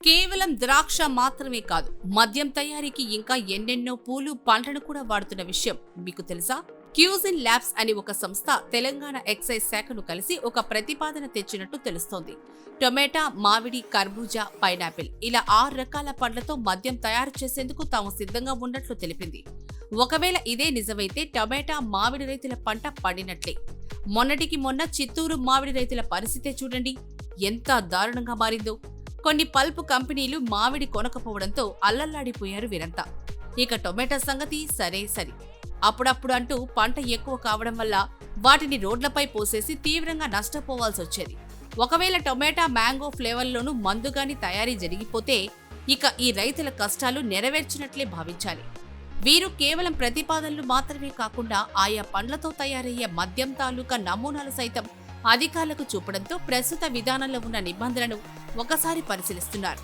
కేవలం ద్రాక్ష మాత్రమే కాదు, మద్యం తయారీకి ఇంకా ఎన్నెన్నో పూలు, పండ్లను కూడా వాడుతున్న విషయం మీకు తెలుసా? క్యూజిన్ ల్యాబ్స్ అని ఒక సంస్థ తెలంగాణ ఎక్సైజ్ శాఖను కలిసి ఒక ప్రతిపాదన తెచ్చినట్టు తెలుస్తోంది. టొమాటో, మామిడి, కర్బూజా, పైనాపిల్ ఇలా 6 రకాల పండ్లతో మద్యం తయారు చేసేందుకు తాము సిద్ధంగా ఉన్నట్లు తెలిపింది. ఒకవేళ ఇదే నిజమైతే టొమాటో, మామిడి రైతుల పంట పండినట్లే. మొన్నటికి మొన్న చిత్తూరు మామిడి రైతుల పరిస్థితే చూడండి, ఎంత దారుణంగా మారిందో. కొన్ని పల్ప్ కంపెనీలు మామిడి కొనకపోవడంతో అల్లల్లాడిపోయారు వీరంతా. ఇక టొమాటో సంగతి సరే. అప్పుడప్పుడు అంటూ పంట ఎక్కువ కావడం వల్ల వాటిని రోడ్లపై పోసేసి తీవ్రంగా నష్టపోవాల్సొచ్చేది. ఒకవేళ టొమాటో, మ్యాంగో ఫ్లేవర్లోనూ మందుగాని తయారీ జరిగిపోతే ఇక ఈ రైతుల కష్టాలు నెరవేర్చినట్లే భావించాలి. వీరు కేవలం ప్రతిపాదనలు మాత్రమే కాకుండా ఆయా పండ్లతో తయారయ్యే మద్యం తాలూకా నమూనాలు సైతం అధికారులకు చూపడంతో ప్రస్తుత విధానంలో ఉన్న నిబంధనలను ఒకసారి పరిశీలిస్తున్నారు.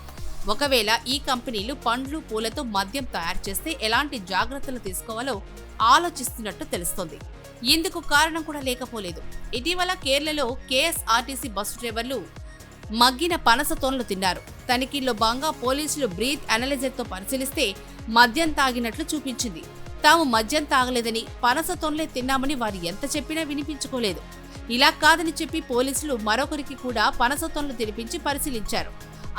ఒకవేళ ఈ కంపెనీలు పండ్లు, పూలతో మద్యం తయారు చేస్తే ఎలాంటి జాగ్రత్తలు తీసుకోవాలో ఆలోచిస్తున్నట్టు తెలుస్తోంది. ఇందుకు కారణం కూడా లేకపోలేదు. ఇటీవల కేరళలో కేఎస్ఆర్టీసీ బస్సు డ్రైవర్లు మగ్గిన పనస తొనలు తిన్నారు. తనిఖీల్లో భాగంగా పోలీసులు బ్రీత్ అనలైజర్తో పరిశీలిస్తే మద్యం తాగినట్లు చూపించింది. తాము మద్యం తాగలేదని, పనస తొనలే తిన్నామని వారు ఎంత చెప్పినా వినిపించుకోలేదు. ఇలా కాదని చెప్పి పోలీసులు మరొకరికి కూడా పనస తొనలు తినిపించి పరిశీలించారు.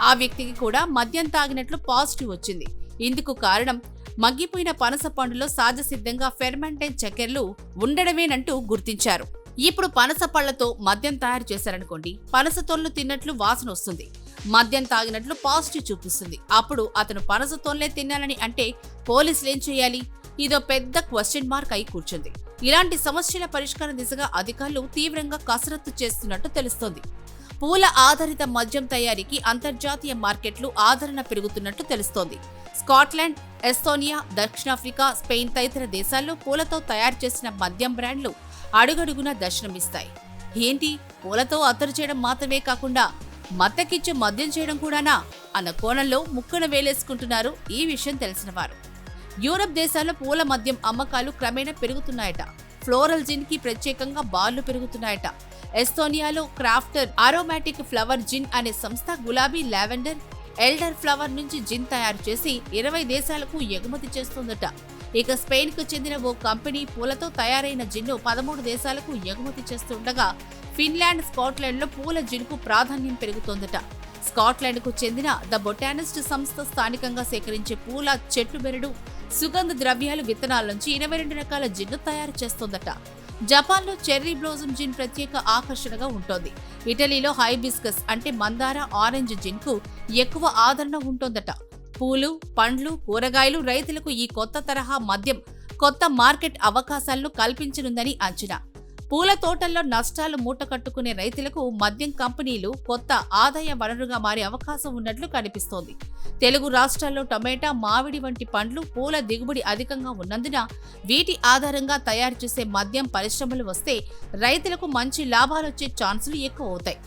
ఆ వ్యక్తికి కూడా మద్యం తాగినట్లు పాజిటివ్ వచ్చింది. ఇందుకు కారణం మగ్గిపోయిన పనస పండులో సహజసిద్ధంగా ఫెర్మెంటైన్ చక్కెరలు ఉండడమేనంటూ గుర్తించారు. ఇప్పుడు పనస పళ్లతో మద్యం తయారు చేశారనుకోండి, పనస తొనలు తిన్నట్లు వాసన వస్తుంది, మద్యం తాగినట్లు పాజిటివ్ చూపిస్తుంది. అప్పుడు అతను పనస తొనలే తిన్నానని అంటే పోలీసులేం చేయాలి? ఇదో పెద్ద క్వశ్చన్ మార్క్ అయి కూర్చుంది. ఇలాంటి సమస్యల పరిష్కారం దిశగా అధికారులు తీవ్రంగా కసరత్తు చేస్తున్నట్టు తెలుస్తోంది. పూల ఆధారిత మద్యం తయారీకి అంతర్జాతీయ మార్కెట్లు ఆదరణ పెరుగుతున్నట్టు తెలుస్తోంది. స్కాట్లాండ్, ఎస్తోనియా, దక్షిణాఫ్రికా, స్పెయిన్ తదితర దేశాల్లో పూలతో తయారు చేసిన మద్యం బ్రాండ్లు అడుగడుగునా దర్శనమిస్తాయి. ఏంటి, పూలతో అత్తరు చేయడం మాత్రమే కాకుండా మత్తకిచ్చి మద్యం చేయడం కూడానా అన్న కోణంలో ముక్కున వేలేసుకుంటున్నారు ఈ విషయం తెలిసిన వారు. యూరప్ దేశాల్లో పూల మద్యం అమ్మకాలు క్రమేణా పెరుగుతున్నాయట. ఫ్లోరల్ జిన్ కి ప్రత్యేకంగా బార్లు పెరుగుతున్నాయట. ఎస్తోనియాలో క్రాఫ్టర్ అరోమాటిక్ ఫ్లవర్ జిన్ అనే సంస్థ గులాబీ, లావెండర్, ఎల్డర్ ఫ్లవర్ నుంచి జిన్ తయారు చేసి 20 దేశాలకు ఎగుమతి చేస్తోందట. ఇక స్పెయిన్ కు చెందిన ఓ కంపెనీ పూలతో తయారైన జిన్ను 13 దేశాలకు ఎగుమతి చేస్తుండగా ఫిన్లాండ్, స్కాట్లాండ్ లో పూల జిన్ కు ప్రాధాన్యం పెరుగుతోందట. స్కాట్లాండ్ కు చెందిన ద బొటానిస్ట్ సంస్థ స్థానికంగా సేకరించే పూల చెట్టు బెరడు, సుగంధ ద్రవ్యాలు, విత్తనాల నుంచి 22 రకాల జిన్ను తయారు చేస్తోందట. జపాన్లో చెర్రీ బ్లోజమ్ జిన్ ప్రత్యేక ఆకర్షణగా ఉంటోంది. ఇటలీలో హైబిస్కస్ అంటే మందార, ఆరెంజ్ జిన్ కు ఎక్కువ ఆదరణ ఉంటోందట. పూలు, పండ్లు, కూరగాయలు రైతులకు ఈ కొత్త తరహా మద్యం కొత్త మార్కెట్ అవకాశాలను కల్పించనుందని అంచనా. పూల తోటల్లో నష్టాలు మూటకట్టుకునే రైతులకు మద్యం కంపెనీలు కొత్త ఆదాయ వనరుగా మారే అవకాశం ఉన్నట్లు కనిపిస్తోంది. తెలుగు రాష్ట్రాల్లో టొమాటో, మామిడి వంటి పండ్లు, పూల దిగుబడి అధికంగా ఉన్నందున వీటి ఆధారంగా తయారు చేసే మద్యం పరిశ్రమలు వస్తే రైతులకు మంచి లాభాలొచ్చే ఛాన్సులు ఎక్కువ అవుతాయి.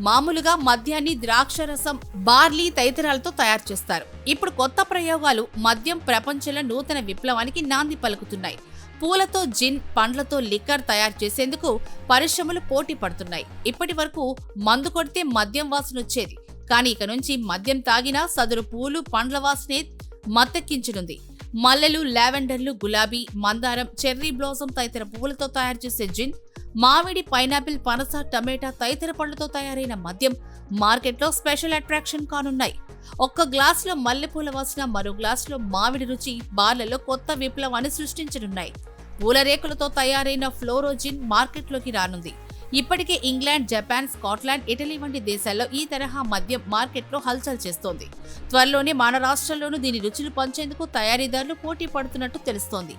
మామూలుగా మద్యాన్ని ద్రాక్షరసం, బార్లీ తదితరాలతో తయారు చేస్తారు. ఇప్పుడు కొత్త ప్రయోగాలు మద్యం ప్రపంచంలో నూతన విప్లవానికి నాంది పలుకుతున్నాయి. పూలతో జిన్, పండ్లతో లిక్కర్ తయారు చేసేందుకు పరిశ్రమలు పోటీ పడుతున్నాయి. ఇప్పటి వరకు మందు కొడితే మద్యం వాసన వచ్చేది, కానీ ఇక నుంచి మద్యం తాగినా సదరు పూలు, పండ్ల వాసనే మత్తెక్కించనుంది. మల్లెలు, లావెండర్లు, గులాబీ, మందారం, చెర్రీ బ్లోసమ్ తదితర పువ్వులతో తయారు చేసే జిన్, మామిడి, పైనాపిల్, పనస, టమాటా తదితర పండ్లతో తయారైన మద్యం మార్కెట్లో స్పెషల్ అట్రాక్షన్ కానున్నాయి. ఒక్క గ్లాసులో మల్లెపూల వాసన, మరో గ్లాసులో మామిడి రుచి బార్లలో కొత్త విప్లవాన్ని సృష్టించనున్నాయి. పూల రేకులతో తయారైన ఫ్లోరోజిన్ మార్కెట్లోకి రానుంది. ఇప్పటికే ఇంగ్లాండ్, జపాన్, స్కాట్లాండ్, ఇటలీ వంటి దేశాల్లో ఈ తరహా మద్యం మార్కెట్లో హల్చల్ చేస్తోంది. త్వరలోనే మన రాష్ట్రంలోనూ దీని రుచులు పంచేందుకు తయారీదారులు పోటీ పడుతున్నట్టు తెలుస్తోంది.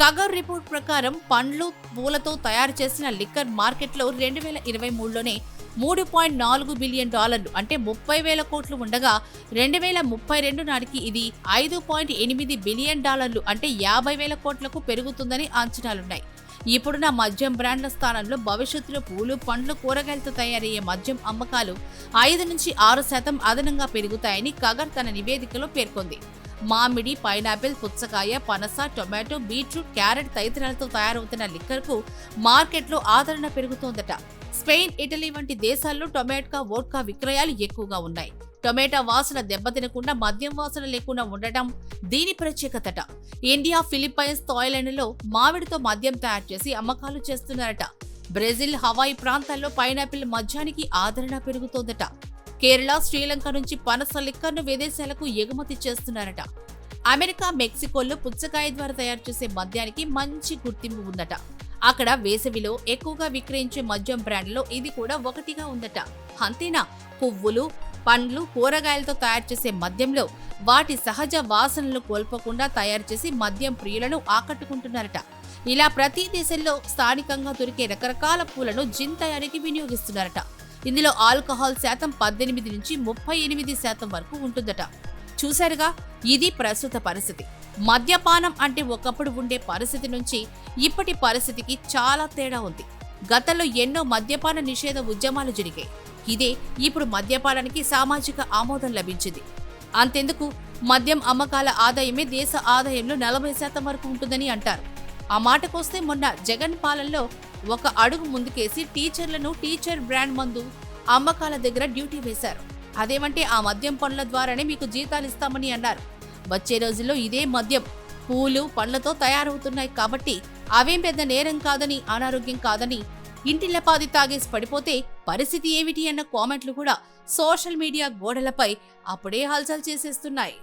కగర్ రిపోర్ట్ ప్రకారం పండ్లు, పూలతో తయారు చేసిన లిక్కర్ మార్కెట్లో 2023లోనే $3.4 బిలియన్ అంటే 30,000 కోట్లు ఉండగా 2032 నాటికి ఇది $5.8 బిలియన్ అంటే 50,000 కోట్లకు పెరుగుతుందని అంచనాలున్నాయి. ఇప్పుడున్న మద్యం బ్రాండ్ల స్థానంలో భవిష్యత్తులో పూలు, పండ్లు, కూరగాయలతో తయారయ్యే మద్యం అమ్మకాలు 5-6% అదనంగా పెరుగుతాయని కగర్ తన నివేదికలో పేర్కొంది. మామిడి, పైనాపిల్, పుచ్చకాయ, పనస, టొమాటో, బీట్రూట్, క్యారెట్ తదితరాలతో తయారవుతున్న లిక్కర్కు మార్కెట్లో ఆదరణ పెరుగుతోందట. స్పెయిన్, ఇటలీ వంటి దేశాల్లో టొమాటో, వోడ్కా విక్రయాలు ఎక్కువగా ఉన్నాయి. టొమాటో వాసన దెబ్బతినకుండా మద్యం వాసన లేకుండా ఉండటం దీని ప్రత్యేకతట. ఇండియా, ఫిలిప్పైన్స్, థాయిలాండ్లో మామిడితో మద్యం తయారు చేసి అమ్మకాలు చేస్తున్నారట. బ్రెజిల్, హవాయి ప్రాంతాల్లో పైనాపిల్ మద్యానికి ఆదరణ పెరుగుతోందట. కేరళ, శ్రీలంక నుంచి పనస లిక్కర్ను విదేశాలకు ఎగుమతి చేస్తున్నారట. అమెరికా, మెక్సికోల్లో పుచ్చకాయ ద్వారా తయారు చేసే మద్యానికి మంచి గుర్తింపు ఉందట. అక్కడ వేసవిలో ఎక్కువగా విక్రయించే మద్యం బ్రాండ్లో ఇది కూడా ఒకటిగా ఉందట. అంతేనా, పువ్వులు, పండ్లు, కూరగాయలతో తయారు చేసే మద్యంలో వాటి సహజ వాసనలు కోల్పోకుండా తయారు చేసి మద్యం ప్రియులను ఆకట్టుకుంటున్నారట. ఇలా ప్రతి దేశంలో స్థానికంగా దొరికే రకరకాల పూలను జిన్ తయారీకి వినియోగిస్తున్నారట. ఇందులో ఆల్కహాల్ శాతం 18 నుంచి 38% వరకు ఉంటుందట. చూశారుగా, ఇది ప్రస్తుత పరిస్థితి. మద్యపానం అంటే ఒకప్పుడు ఉండే పరిస్థితి నుంచి ఇప్పటి పరిస్థితికి చాలా తేడా ఉంది. గతంలో ఎన్నో మద్యపాన నిషేధ ఉద్యమాలు జరిగాయి. ఇదే ఇప్పుడు మద్యపానానికి సామాజిక ఆమోదం లభించింది. అంతెందుకు, మద్యం అమ్మకాల ఆదాయమే దేశ ఆదాయంలో 40% వరకు ఉంటుందని అంటారు. ఆ మాటకొస్తే మొన్న జగన్ పాలనలో ఒక అడుగు ముందుకేసి టీచర్లను టీచర్ బ్రాండ్ మందు అమ్మకాల దగ్గర డ్యూటీ వేశారు. అదేమంటే ఆ మద్యం పనుల ద్వారానే మీకు జీతాలు ఇస్తామని అన్నారు. వచ్చే రోజుల్లో ఇదే మద్యం పూలు, పండ్లతో తయారవుతున్నాయి కాబట్టి అవేం పెద్ద నేరం కాదని, అనారోగ్యం కాదని ఇంటిల్లపాది తాగేసి పడిపోతే పరిస్థితి ఏమిటి అన్న కామెంట్లు కూడా సోషల్ మీడియా గోడలపై అప్పుడే హల్చల్ చేసేస్తున్నాయి.